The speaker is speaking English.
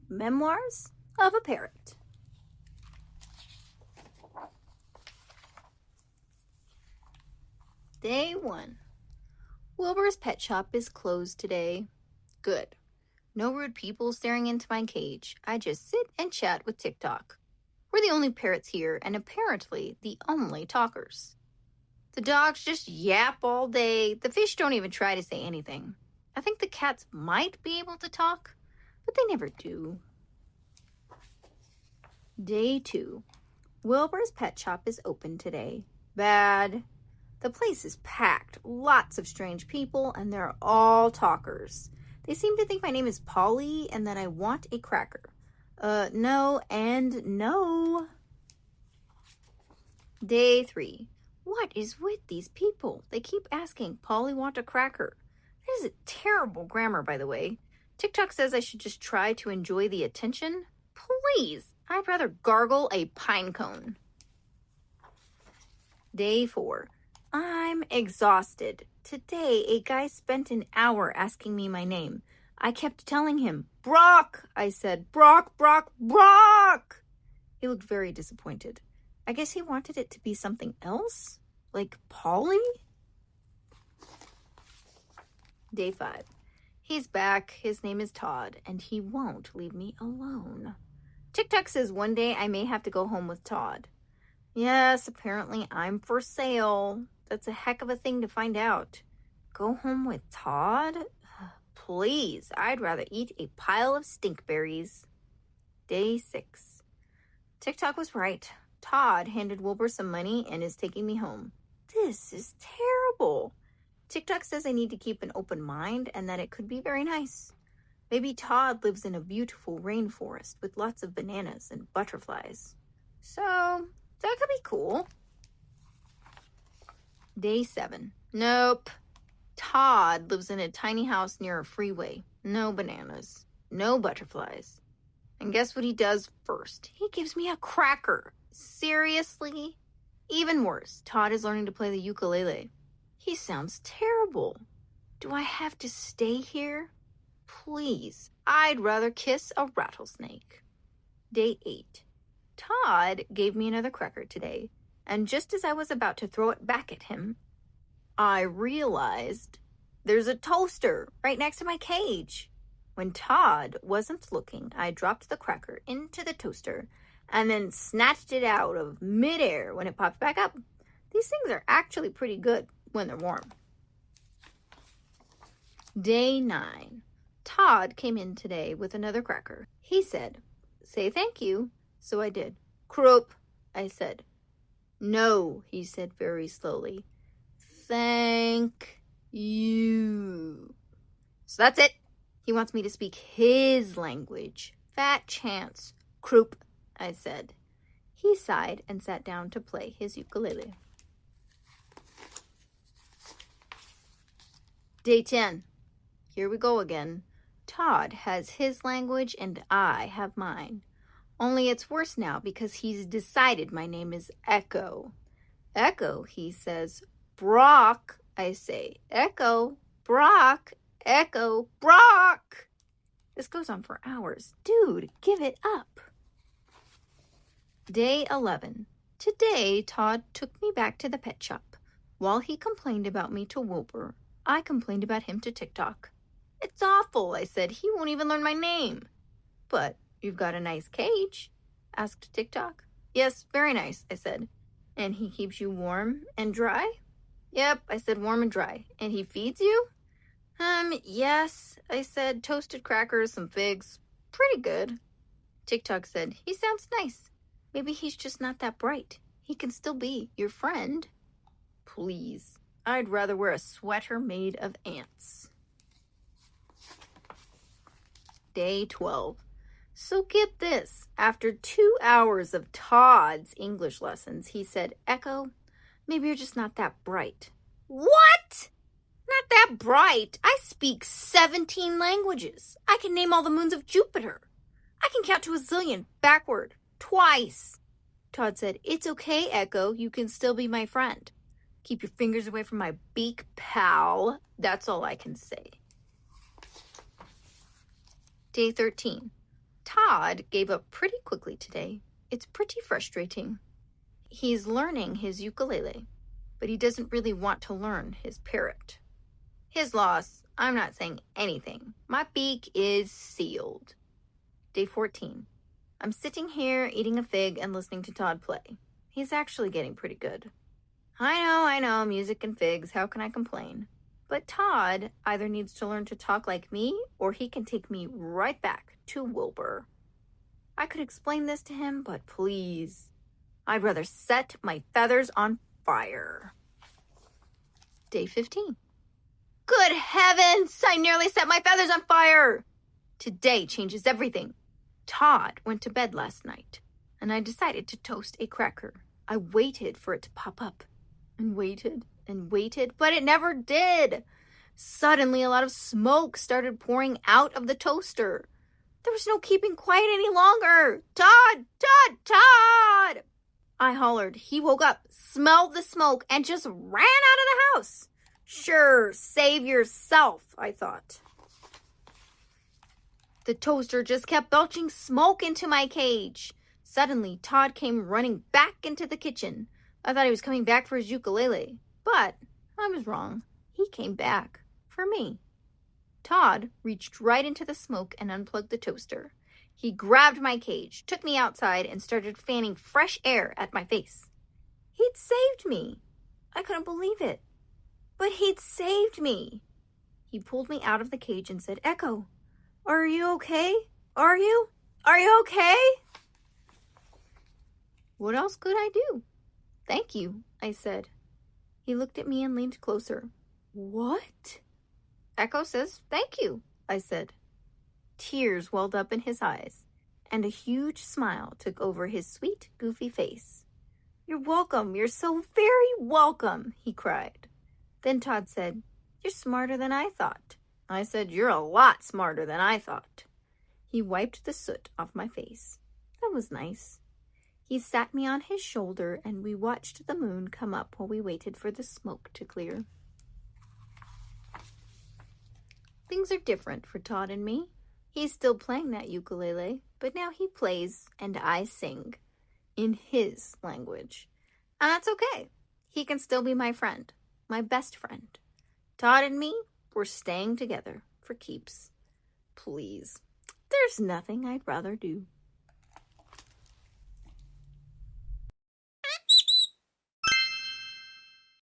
Memoirs of a Parrot. Day 1. Wilbur's pet shop is closed today. Good. No rude people staring into my cage. I just sit and chat with TikTok. We're the only parrots here, and apparently the only talkers. The dogs just yap all day. The fish don't even try to say anything. I think the cats might be able to talk, but they never do. Day 2. Wilbur's pet shop is open today. Bad. The place is packed. Lots of strange people, and they're all talkers. They seem to think my name is Polly and that I want a cracker. No and no. Day 3. What is with these people? They keep asking, Polly want a cracker. That is a terrible grammar, by the way. TikTok says I should just try to enjoy the attention. Please, I'd rather gargle a pine cone. Day 4. I'm exhausted. Today, a guy spent an hour asking me my name. I kept telling him, Brock! I said, Brock, Brock, Brock! He looked very disappointed. I guess he wanted it to be something else? Like Polly? Day 5. He's back. His name is Todd, and he won't leave me alone. TikTok says one day I may have to go home with Todd. Yes, apparently I'm for sale. That's a heck of a thing to find out. Go home with Todd? Please, I'd rather eat a pile of stinkberries. Day 6. TikTok was right. Todd handed Wilbur some money and is taking me home. This is terrible. TikTok says I need to keep an open mind and that it could be very nice. Maybe Todd lives in a beautiful rainforest with lots of bananas and butterflies. So, that could be cool. Day 7. Nope. Todd lives in a tiny house near a freeway. No bananas. No butterflies. And guess what he does first? He gives me a cracker. Seriously? Even worse, Todd is learning to play the ukulele. He sounds terrible. Do I have to stay here? Please, I'd rather kiss a rattlesnake. Day 8. Todd gave me another cracker today, and just as I was about to throw it back at him, I realized there's a toaster right next to my cage. When Todd wasn't looking, I dropped the cracker into the toaster and then snatched it out of midair when it popped back up. These things are actually pretty good when they're warm. Day 9. Todd came in today with another cracker. He said, say thank you. So I did. Croop, I said. No, he said very slowly. Thank you. So that's it. He wants me to speak his language. Fat chance. Croop, I said. He sighed and sat down to play his ukulele. Day 10. Here we go again. Todd has his language and I have mine. Only it's worse now because he's decided my name is Echo. Echo, he says. Brock, I say. Echo, Brock, Echo, Brock. This goes on for hours. Dude, give it up. Day 11. Today, Todd took me back to the pet shop. While he complained about me to Wilbur, I complained about him to TikTok. It's awful, I said. He won't even learn my name. But you've got a nice cage, asked TikTok. Yes, very nice, I said. And he keeps you warm and dry? Yep, I said warm and dry. And he feeds you? Yes, I said. Toasted crackers, some figs. Pretty good. TikTok said, he sounds nice. Maybe he's just not that bright. He can still be your friend. Please, I'd rather wear a sweater made of ants. Day 12. So get this. After 2 hours of Todd's English lessons, he said, Echo, maybe you're just not that bright. What? Not that bright? I speak 17 languages. I can name all the moons of Jupiter. I can count to a zillion backward, twice. Todd said, it's okay, Echo. You can still be my friend. Keep your fingers away from my beak, pal. That's all I can say. Day 13. Todd gave up pretty quickly today. It's pretty frustrating. He's learning his ukulele, but he doesn't really want to learn his parrot. His loss, I'm not saying anything. My beak is sealed. Day 14. I'm sitting here eating a fig and listening to Todd play. He's actually getting pretty good. I know, music and figs, how can I complain? But Todd either needs to learn to talk like me, or he can take me right back to Wilbur. I could explain this to him, but please, I'd rather set my feathers on fire. Day 15. Good heavens! I nearly set my feathers on fire! Today changes everything. Todd went to bed last night, and I decided to toast a cracker. I waited for it to pop up, and waited, but it never did. Suddenly, a lot of smoke started pouring out of the toaster. There was no keeping quiet any longer. Todd! Todd! Todd! I hollered. He woke up, smelled the smoke, and just ran out of the house. Sure, save yourself, I thought. The toaster just kept belching smoke into my cage. Suddenly, Todd came running back into the kitchen. I thought he was coming back for his ukulele, but I was wrong. He came back for me. Todd reached right into the smoke and unplugged the toaster. He grabbed my cage, took me outside, and started fanning fresh air at my face. He'd saved me. I couldn't believe it. But he'd saved me. He pulled me out of the cage and said, "Echo, are you okay? Are you okay?" What else could I do? "Thank you," I said. He looked at me and leaned closer. "What?" "Echo says thank you," I said. Tears welled up in his eyes, and a huge smile took over his sweet, goofy face. "You're welcome. You're so very welcome," he cried. Then Todd said, "You're smarter than I thought." I said, "You're a lot smarter than I thought." He wiped the soot off my face. That was nice. He sat me on his shoulder, and we watched the moon come up while we waited for the smoke to clear. Things are different for Todd and me. He's still playing that ukulele, but now he plays and I sing in his language. And that's okay. He can still be my friend, my best friend. Todd and me, we're staying together for keeps. Please, there's nothing I'd rather do.